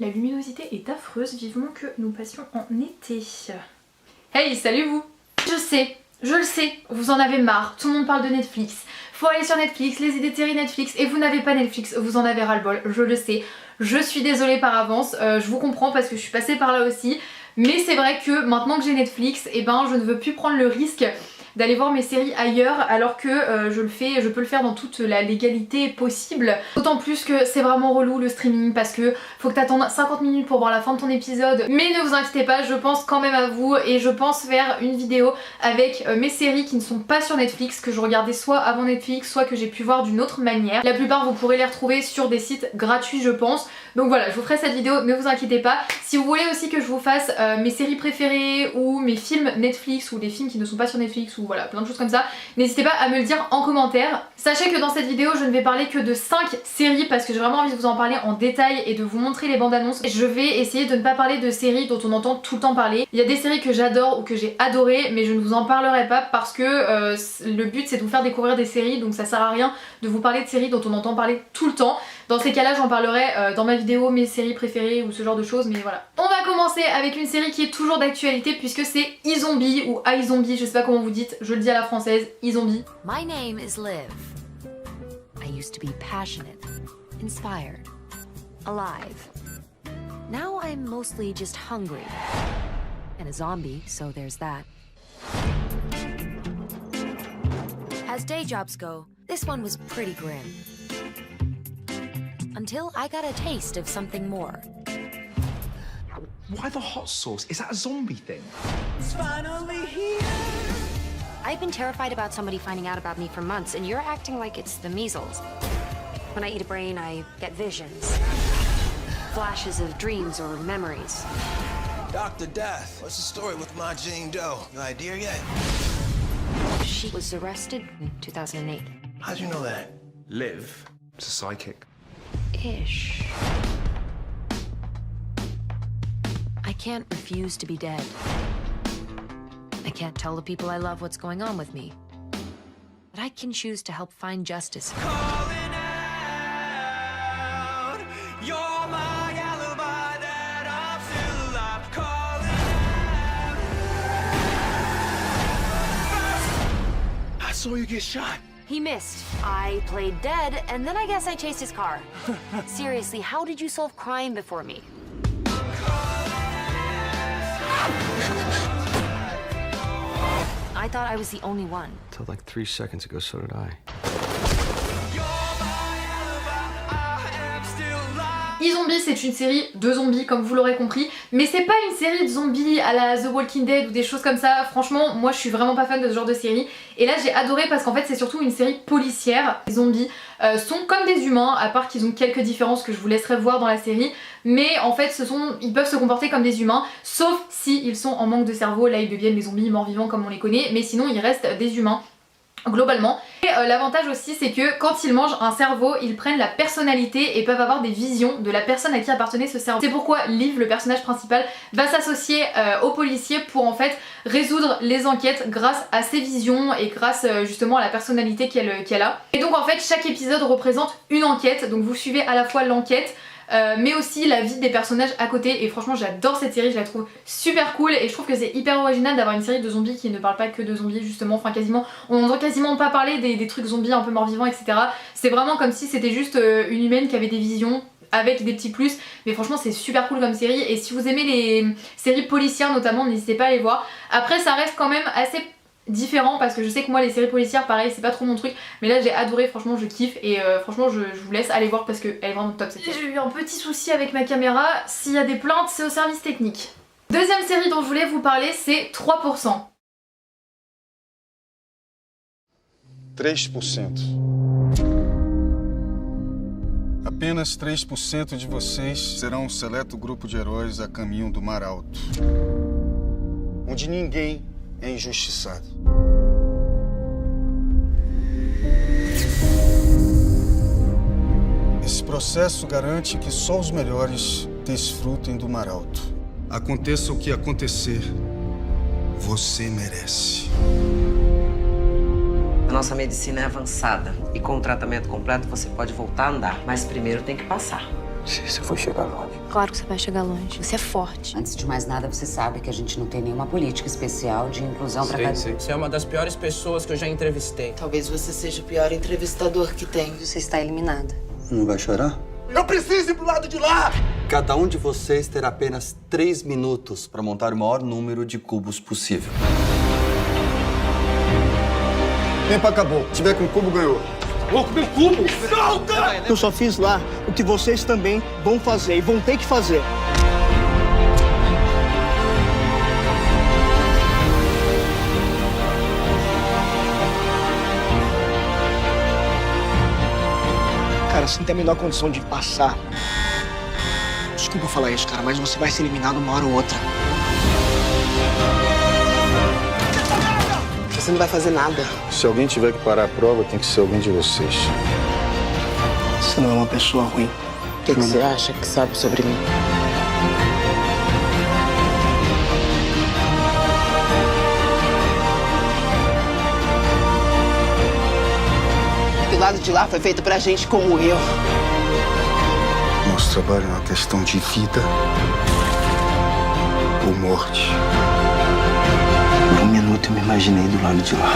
La luminosité est affreuse, vivement que nous passions en été. Hey, salut vous! Je le sais, vous en avez marre, tout le monde parle de Netflix. Faut aller sur Netflix, les idées de séries Netflix, et vous n'avez pas Netflix, vous en avez ras-le-bol, je le sais. Je suis désolée par avance, je vous comprends parce que je suis passée par là aussi. Mais c'est vrai que maintenant que j'ai Netflix, eh ben je ne veux plus prendre le risque d'aller voir mes séries ailleurs alors que je peux le faire dans toute la légalité possible. D'autant plus que c'est vraiment relou le streaming parce que faut que t'attendes 50 minutes pour voir la fin de ton épisode. Mais ne vous inquiétez pas, je pense quand même à vous et je pense faire une vidéo avec mes séries qui ne sont pas sur Netflix, que je regardais soit avant Netflix, soit que j'ai pu voir d'une autre manière. La plupart vous pourrez les retrouver sur des sites gratuits je pense. Donc voilà, je vous ferai cette vidéo, ne vous inquiétez pas. Si vous voulez aussi que je vous fasse mes séries préférées ou mes films Netflix ou des films qui ne sont pas sur Netflix ou voilà, plein de choses comme ça, n'hésitez pas à me le dire en commentaire. Sachez que dans cette vidéo, je ne vais parler que de 5 séries parce que j'ai vraiment envie de vous en parler en détail et de vous montrer les bandes annonces. Je vais essayer de ne pas parler de séries dont on entend tout le temps parler. Il y a des séries que j'adore ou que j'ai adorées, mais je ne vous en parlerai pas parce que le but c'est de vous faire découvrir des séries, donc ça sert à rien de vous parler de séries dont on entend parler tout le temps. Dans ces cas-là, j'en parlerai dans ma vidéo, mes séries préférées ou ce genre de choses, mais voilà. On va commencer avec une série qui est toujours d'actualité puisque c'est iZombie ou iZombie, je sais pas comment vous dites, je le dis à la française, iZombie. My name is Liv. I used to be passionate, inspired, alive. Now I'm mostly just hungry. And a zombie, so there's that. As day jobs go, this one was pretty grim. Until I got a taste of something more. Why the hot sauce? Is that a zombie thing? It's finally here. I've been terrified about somebody finding out about me for months, and you're acting like it's the measles. When I eat a brain, I get visions. Flashes of dreams or memories. Dr. Death, what's the story with my Jane Doe? No idea yet? She was arrested in 2008. How'd you know that? Liv. It's a psychic. Ish. I can't refuse to be dead. I can't tell the people I love what's going on with me. But I can choose to help find justice. Calling out, you're my alibi that I'm still alive. Calling out. I saw you get shot. He missed. I played dead, and then I guess I chased his car. Seriously, how did you solve crime before me? I thought I was the only one. Till like 3 seconds ago, so did I. iZombie, c'est une série de zombies comme vous l'aurez compris, mais c'est pas une série de zombies à la The Walking Dead ou des choses comme ça. Franchement, moi je suis vraiment pas fan de ce genre de série. Et là j'ai adoré parce qu'en fait c'est surtout une série policière. Les zombies sont comme des humains, à part qu'ils ont quelques différences que je vous laisserai voir dans la série. Mais en fait ils peuvent se comporter comme des humains, sauf si ils sont en manque de cerveau. Là ils deviennent des zombies morts-vivants comme on les connaît, mais sinon ils restent des humains globalement. Et l'avantage aussi c'est que quand ils mangent un cerveau, ils prennent la personnalité et peuvent avoir des visions de la personne à qui appartenait ce cerveau. C'est pourquoi Liv, le personnage principal, va s'associer aux policiers pour en fait résoudre les enquêtes grâce à ses visions et grâce justement à la personnalité qu'elle a. Et donc en fait chaque épisode représente une enquête, donc vous suivez à la fois l'enquête mais aussi la vie des personnages à côté, et franchement j'adore cette série, je la trouve super cool et je trouve que c'est hyper original d'avoir une série de zombies qui ne parle pas que de zombies justement, enfin quasiment, on n'entend quasiment pas parler des trucs zombies un peu morts-vivants etc. C'est vraiment comme si c'était juste une humaine qui avait des visions avec des petits plus, mais franchement c'est super cool comme série, et si vous aimez les séries policières notamment, n'hésitez pas à les voir. Après ça reste quand même assez différent parce que je sais que moi les séries policières pareil c'est pas trop mon truc, mais là j'ai adoré, franchement je kiffe et franchement je vous laisse aller voir parce qu'elle est vraiment top cette série. J'ai eu un petit souci avec ma caméra, s'il y a des plaintes c'est au service technique. Deuxième série dont je voulais vous parler c'est 3%. 3%. Apenas 3% de vocês serão seleto grupo de heróis a caminho do Mar Alto, onde ninguém é injustiçado. Esse processo garante que só os melhores desfrutem do Mar Alto. Aconteça o que acontecer, você merece. A nossa medicina é avançada e com o tratamento completo você pode voltar a andar, mas primeiro tem que passar. Você foi chegar longe. Claro que você vai chegar longe. Você é forte. Antes de mais nada, você sabe que a gente não tem nenhuma política especial de inclusão pra cada... Você é uma das piores pessoas que eu já entrevistei. Talvez você seja o pior entrevistador que tem. Você está eliminada. Não vai chorar? Eu preciso ir pro lado de lá! Cada um de vocês terá apenas 3 minutos para montar o maior número de cubos possível. Tempo acabou. Se tiver com cubo, ganhou. Louco, meu cubo! Solta! Eu só fiz lá o que vocês também vão fazer e vão ter que fazer. Cara, você não tem a menor condição de passar. Desculpa falar isso, cara, mas você vai ser eliminado uma hora ou outra. Você não vai fazer nada. Se alguém tiver que parar a prova, tem que ser alguém de vocês. Você não é uma pessoa ruim. O que você acha que sabe sobre mim? O lado de lá foi feito pra gente como eu. Nosso trabalho é uma questão de vida ou morte. Por um minuto eu me imaginei do lado de lá.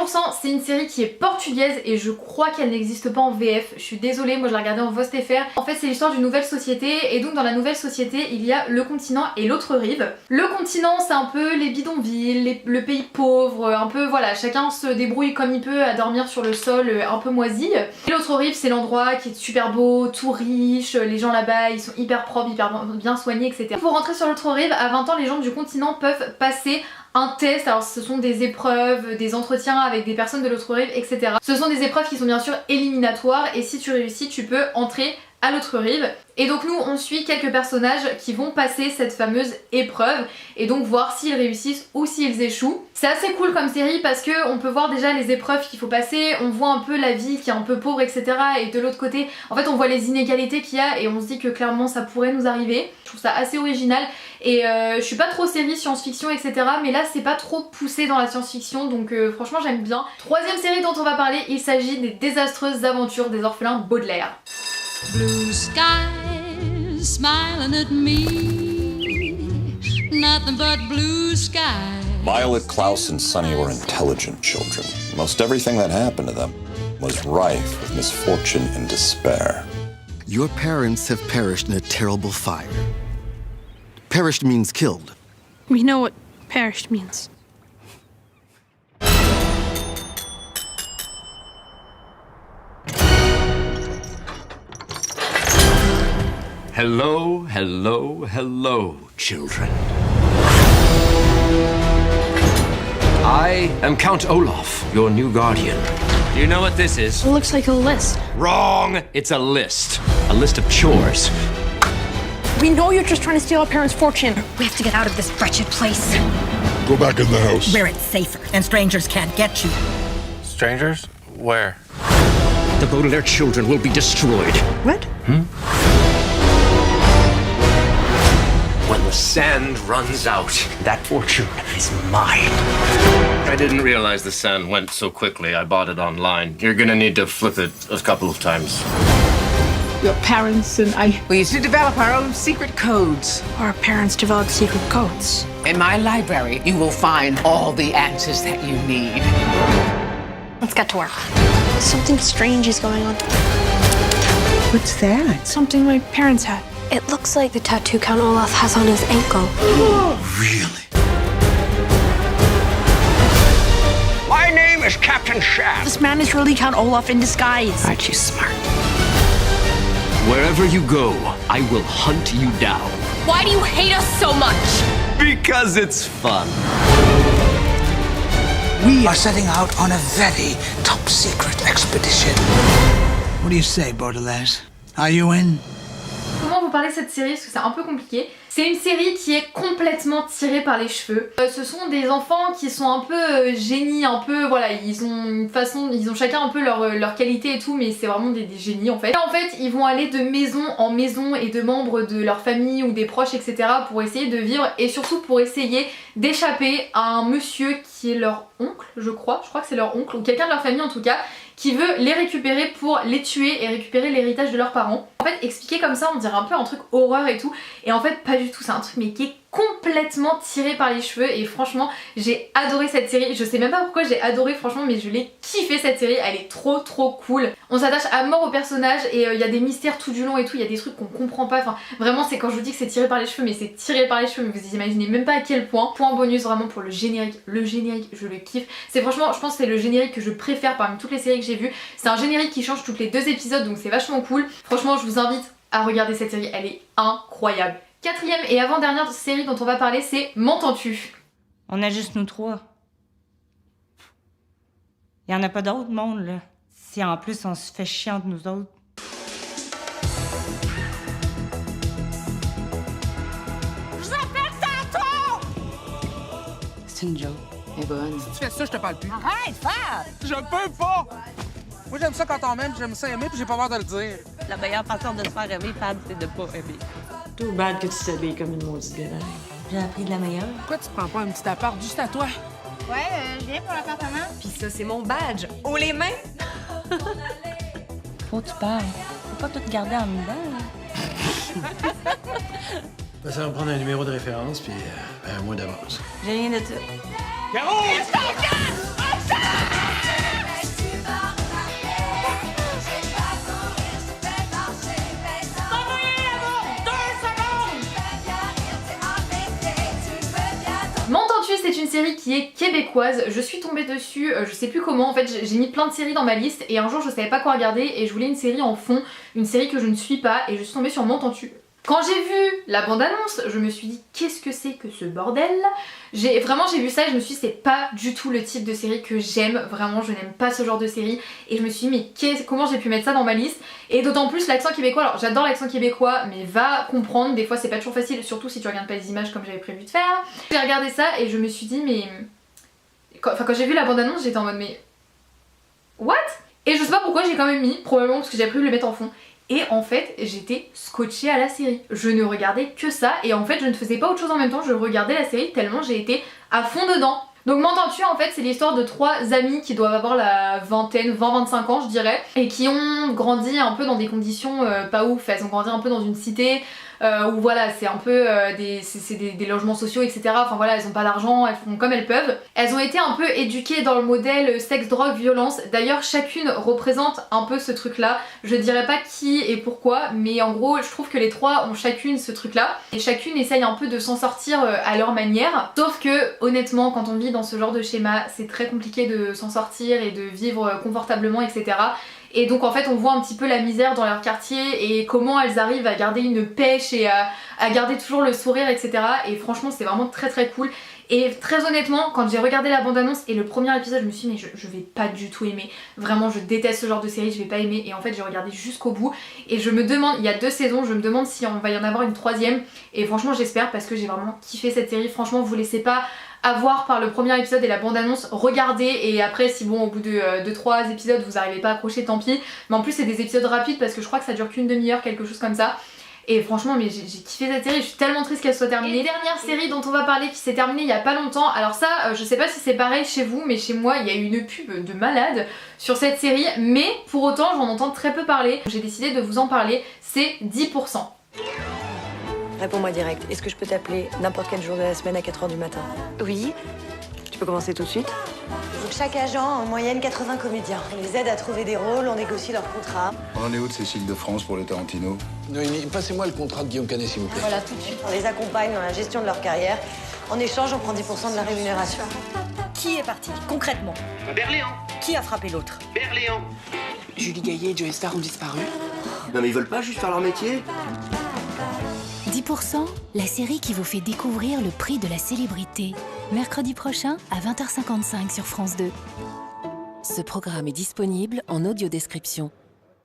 3%, c'est une série qui est portugaise et je crois qu'elle n'existe pas en VF. Je suis désolée, moi je l'ai regardée en VOSTFR. En fait, c'est l'histoire d'une nouvelle société et donc dans la nouvelle société, il y a le continent et l'autre rive. Le continent, c'est un peu les bidonvilles, le pays pauvre, un peu voilà, chacun se débrouille comme il peut à dormir sur le sol un peu moisi. Et l'autre rive, c'est l'endroit qui est super beau, tout riche, les gens là-bas, ils sont hyper propres, hyper bien soignés, etc. Pour rentrer sur l'autre rive, à 20 ans, les gens du continent peuvent passer un test, alors ce sont des épreuves, des entretiens avec des personnes de l'autre rive, etc. Ce sont des épreuves qui sont bien sûr éliminatoires et si tu réussis, tu peux entrer à l'autre rive. Et donc nous on suit quelques personnages qui vont passer cette fameuse épreuve et donc voir s'ils réussissent ou s'ils échouent. C'est assez cool comme série parce que on peut voir déjà les épreuves qu'il faut passer, on voit un peu la vie qui est un peu pauvre, etc. Et de l'autre côté, en fait on voit les inégalités qu'il y a et on se dit que clairement ça pourrait nous arriver. Je trouve ça assez original et je suis pas trop série science-fiction, etc. Mais là c'est pas trop poussé dans la science-fiction donc franchement j'aime bien. Troisième série dont on va parler, il s'agit des désastreuses aventures des orphelins Baudelaire. Blue skies smiling at me, nothing but blue skies. Violet, Klaus, and Sunny were intelligent children. Most everything that happened to them was rife with misfortune and despair. Your parents have perished in a terrible fire. Perished means killed. We know what perished means. Hello, hello, hello, children. I am Count Olaf, your new guardian. Do you know what this is? It looks like a list. Wrong! It's a list. A list of chores. We know you're just trying to steal our parents' fortune. We have to get out of this wretched place. Go back in the house. Where it's safer and strangers can't get you. Strangers? Where? The Baudelaire children will be destroyed. What? When the sand runs out, that fortune is mine. I didn't realize the sand went so quickly. I bought it online. You're gonna need to flip it a couple of times. Your parents and I. We used to develop our own secret codes. Our parents developed secret codes. In my library, you will find all the answers that you need. Let's get to work. Something strange is going on. What's that? Something my parents had. It looks like the tattoo Count Olaf has on his ankle. Really? My name is Captain Shaft. This man is really Count Olaf in disguise. Aren't you smart? Wherever you go, I will hunt you down. Why do you hate us so much? Because it's fun. We are setting out on a very top secret expedition. What do you say, Baudelaire? Are you in? Comment vous parler de cette série parce que c'est un peu compliqué. C'est une série qui est complètement tirée par les cheveux. Ce sont des enfants qui sont un peu génies, un peu voilà, ils ont une façon, ils ont chacun un peu leur qualité et tout, mais c'est vraiment des génies en fait. Et en fait, ils vont aller de maison en maison et de membres de leur famille ou des proches, etc. pour essayer de vivre et surtout pour essayer d'échapper à un monsieur qui est leur oncle, je crois que c'est leur oncle ou quelqu'un de leur famille en tout cas, qui veut les récupérer pour les tuer et récupérer l'héritage de leurs parents. En fait, expliqué comme ça, on dirait un peu un truc horreur et tout, et en fait pas du tout, c'est un truc mais qui est complètement tiré par les cheveux et franchement j'ai adoré cette série. Je sais même pas pourquoi j'ai adoré franchement, mais je l'ai kiffé cette série, elle est trop cool. On s'attache à mort au personnage et il y a des mystères tout du long et tout, il y a des trucs qu'on comprend pas, enfin vraiment c'est quand je vous dis que c'est tiré par les cheveux, mais c'est tiré par les cheveux, mais vous imaginez même pas à quel point. Point bonus vraiment pour le générique je le kiffe. C'est franchement, je pense que c'est le générique que je préfère parmi toutes les séries que j'ai vues. C'est un générique qui change toutes les 2 épisodes donc c'est vachement cool. Franchement je vous invite à regarder cette série, elle est incroyable. 4e et avant-dernière série dont on va parler, c'est M'entends-tu? On a juste nous 3. Il y en a pas d'autres monde là. Si en plus on se fait chier entre nous autres. Je vous appelle tantôt! C'est une joke. Elle est bonne. Si tu fais ça, je te parle plus. Arrête, Fab! Je peux pas! Moi, j'aime ça quand on m'aime, j'aime ça aimer, puis j'ai pas peur de le dire. La meilleure façon de se faire aimer, Fab, c'est de pas aimer. Too bad que tu t'habilles comme une maudite gueule. J'ai appris de la meilleure. Pourquoi tu prends pas un petit appart juste à toi? Ouais, je viens pour l'appartement. Pis ça, c'est mon badge. Haut les mains! Faut que tu parles. Faut pas tout garder en dedans. Ça va me prendre un numéro de référence, puis un mois d'avance. J'ai rien de ça. Caro! M'entends-tu, c'est une série qui est québécoise, je suis tombée dessus, je sais plus comment, en fait j'ai mis plein de séries dans ma liste et un jour je savais pas quoi regarder et je voulais une série en fond, une série que je ne suis pas et je suis tombée sur M'entends-tu. Quand j'ai vu la bande-annonce, je me suis dit qu'est-ce que c'est que ce bordel? Vraiment j'ai vu ça et je me suis dit c'est pas du tout le type de série que j'aime, vraiment je n'aime pas ce genre de série et je me suis dit mais comment j'ai pu mettre ça dans ma liste? Et d'autant plus l'accent québécois, alors j'adore l'accent québécois mais va comprendre, des fois c'est pas toujours facile, surtout si tu regardes pas les images comme j'avais prévu de faire. J'ai regardé ça et je me suis dit mais... Quand j'ai vu la bande-annonce j'étais en mode mais... What? Et je sais pas pourquoi j'ai quand même mis, probablement parce que j'avais prévu de le mettre en fond. Et en fait j'étais scotchée à la série, je ne regardais que ça et en fait je ne faisais pas autre chose en même temps, je regardais la série tellement j'ai été à fond dedans. Donc M'entends-tu en fait c'est l'histoire de 3 amis qui doivent avoir la vingtaine, 20-25 ans je dirais, et qui ont grandi un peu dans des conditions pas ouf, elles ont grandi un peu dans une cité où voilà c'est un peu des logements sociaux etc, enfin voilà elles ont pas d'argent, elles font comme elles peuvent. Elles ont été un peu éduquées dans le modèle sexe, drogue, violence, d'ailleurs chacune représente un peu ce truc là, je dirais pas qui et pourquoi mais en gros je trouve que les 3 ont chacune ce truc là et chacune essaye un peu de s'en sortir à leur manière, sauf que honnêtement quand on vit dans ce genre de schéma c'est très compliqué de s'en sortir et de vivre confortablement etc. Et donc en fait on voit un petit peu la misère dans leur quartier et comment elles arrivent à garder une pêche et à garder toujours le sourire etc. Et franchement c'est vraiment très cool. Et très honnêtement quand j'ai regardé la bande annonce et le premier épisode je me suis dit mais je vais pas du tout aimer. Vraiment je déteste ce genre de série, je vais pas aimer et en fait j'ai regardé jusqu'au bout et je me demande, il y a 2 saisons, je me demande si on va y en avoir une 3e et franchement j'espère parce que j'ai vraiment kiffé cette série. Franchement vous laissez pas avoir par le premier épisode et la bande-annonce, regardez et après si bon au bout de 2-3 épisodes vous arrivez pas à accrocher tant pis, mais en plus c'est des épisodes rapides parce que je crois que ça dure qu'une demi-heure, quelque chose comme ça. Et franchement mais j'ai kiffé cette série, je suis tellement triste qu'elle soit terminée. Et dernière série dont on va parler qui s'est terminée il y a pas longtemps, alors ça je sais pas si c'est pareil chez vous mais chez moi il y a eu une pub de malade sur cette série mais pour autant j'en entends très peu parler, j'ai décidé de vous en parler, c'est 10%. Réponds-moi direct. Est-ce que je peux t'appeler n'importe quel jour de la semaine à 4h du matin? Oui. Tu peux commencer tout de suite? Il faut que chaque agent a en moyenne 80 comédiens. On les aide à trouver des rôles, on négocie leurs contrats. On en est où de Cécile de France pour le Tarantino? Noémie, passez-moi le contrat de Guillaume Canet, s'il vous plaît. Voilà, tout de suite. On les accompagne dans la gestion de leur carrière. En échange, on prend 10% de la rémunération. Qui est parti, concrètement? Berléand. Qui a frappé l'autre? Berléand. Julie Gaillet et Joey Star ont disparu. Non mais ils veulent pas juste faire leur métier? 10%, la série qui vous fait découvrir le prix de la célébrité. Mercredi prochain à 20h55 sur France 2. Ce programme est disponible en audio-description.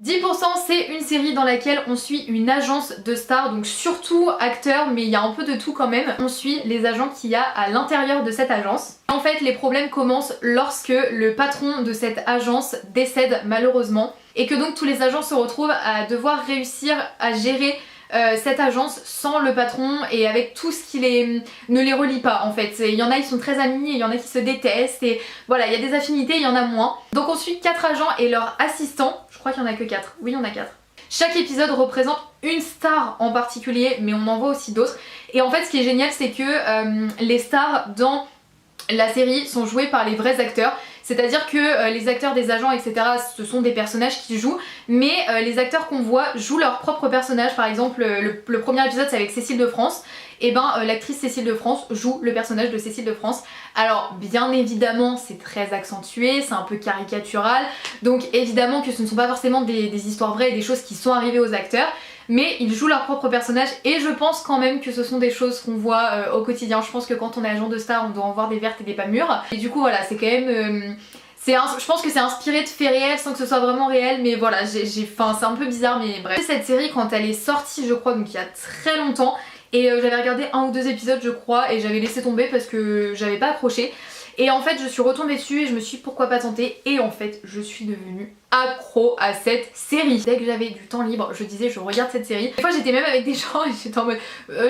10% c'est une série dans laquelle on suit une agence de stars, donc surtout acteurs mais il y a un peu de tout quand même. On suit les agents qu'il y a à l'intérieur de cette agence. En fait les problèmes commencent lorsque le patron de cette agence décède malheureusement et que donc tous les agents se retrouvent à devoir réussir à gérer cette agence sans le patron et avec tout ce qui ne les relie pas en fait. Il y en a qui sont très amis, il y en a qui se détestent et voilà, il y a des affinités, il y en a moins. Donc on suit 4 agents et leurs assistants, je crois qu'il y en a que 4, oui il y en a 4. Chaque épisode représente une star en particulier, mais on en voit aussi d'autres. Et en fait ce qui est génial c'est que les stars dans la série sont jouées par les vrais acteurs. C'est-à-dire que les acteurs des agents etc ce sont des personnages qui jouent, mais les acteurs qu'on voit jouent leur propre personnage. Par exemple le premier épisode c'est avec Cécile de France, et ben l'actrice Cécile de France joue le personnage de Cécile de France. Alors bien évidemment c'est très accentué, c'est un peu caricatural, donc évidemment que ce ne sont pas forcément des histoires vraies et des choses qui sont arrivées aux acteurs, mais ils jouent leur propre personnage et je pense quand même que ce sont des choses qu'on voit au quotidien. Je pense que quand on est agent de star on doit en voir des vertes et des pas mûres, et du coup voilà c'est quand même... je pense que c'est inspiré de faits réels sans que ce soit vraiment réel, mais voilà, enfin, c'est un peu bizarre, mais bref. Cette série quand elle est sortie je crois, donc il y a très longtemps, et j'avais regardé 1 ou 2 épisodes je crois et j'avais laissé tomber parce que j'avais pas accroché. Et en fait je suis retombée dessus et je me suis dit pourquoi pas tenter, et en fait je suis devenue accro à cette série. Dès que j'avais du temps libre je disais je regarde cette série. Des fois j'étais même avec des gens et j'étais en mode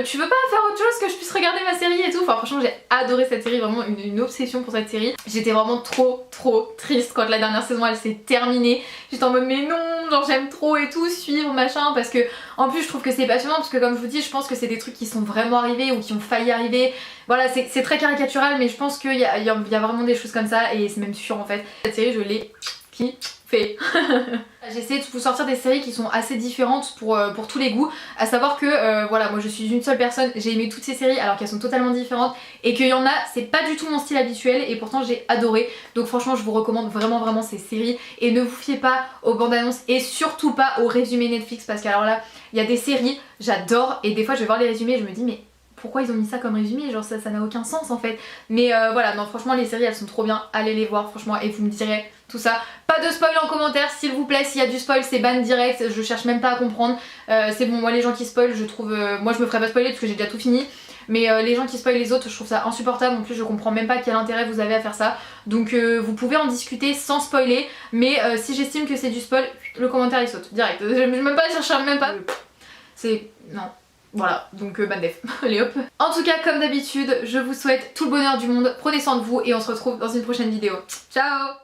tu veux pas faire autre chose que je puisse regarder ma série et tout. Enfin franchement j'ai adoré cette série, vraiment une obsession pour cette série. J'étais vraiment trop triste quand la dernière saison elle s'est terminée. J'étais en mode mais non, genre j'aime trop et tout suivre machin, parce que en plus je trouve que c'est passionnant, parce que comme je vous dis je pense que c'est des trucs qui sont vraiment arrivés ou qui ont failli arriver. Voilà c'est très caricatural mais je pense qu'il y a vraiment des choses comme ça et c'est même sûr en fait. Cette série je l'ai kiffée. J'ai essayé de vous sortir des séries qui sont assez différentes pour tous les goûts, à savoir que voilà moi je suis une seule personne, j'ai aimé toutes ces séries alors qu'elles sont totalement différentes, et qu'il y en a c'est pas du tout mon style habituel et pourtant j'ai adoré. Donc franchement je vous recommande vraiment ces séries, et ne vous fiez pas aux bandes annonces et surtout pas aux résumés Netflix, parce qu'alors là il y a des séries j'adore et des fois je vais voir les résumés et je me dis mais pourquoi ils ont mis ça comme résumé, genre ça n'a aucun sens en fait. Mais voilà, non franchement les séries elles sont trop bien, allez les voir franchement et vous me direz tout ça. Pas de spoil en commentaire s'il vous plaît, s'il y a du spoil c'est ban direct, je cherche même pas à comprendre. C'est bon, moi les gens qui spoilent je trouve, moi je me ferai pas spoiler parce que j'ai déjà tout fini, mais les gens qui spoilent les autres je trouve ça insupportable. En plus je comprends même pas quel intérêt vous avez à faire ça, donc vous pouvez en discuter sans spoiler, mais si j'estime que c'est du spoil, le commentaire il saute direct, je vais même pas chercher, même pas, c'est... non. Voilà, donc ban def, allez hop. En tout cas comme d'habitude je vous souhaite tout le bonheur du monde, prenez soin de vous et on se retrouve dans une prochaine vidéo. Ciao.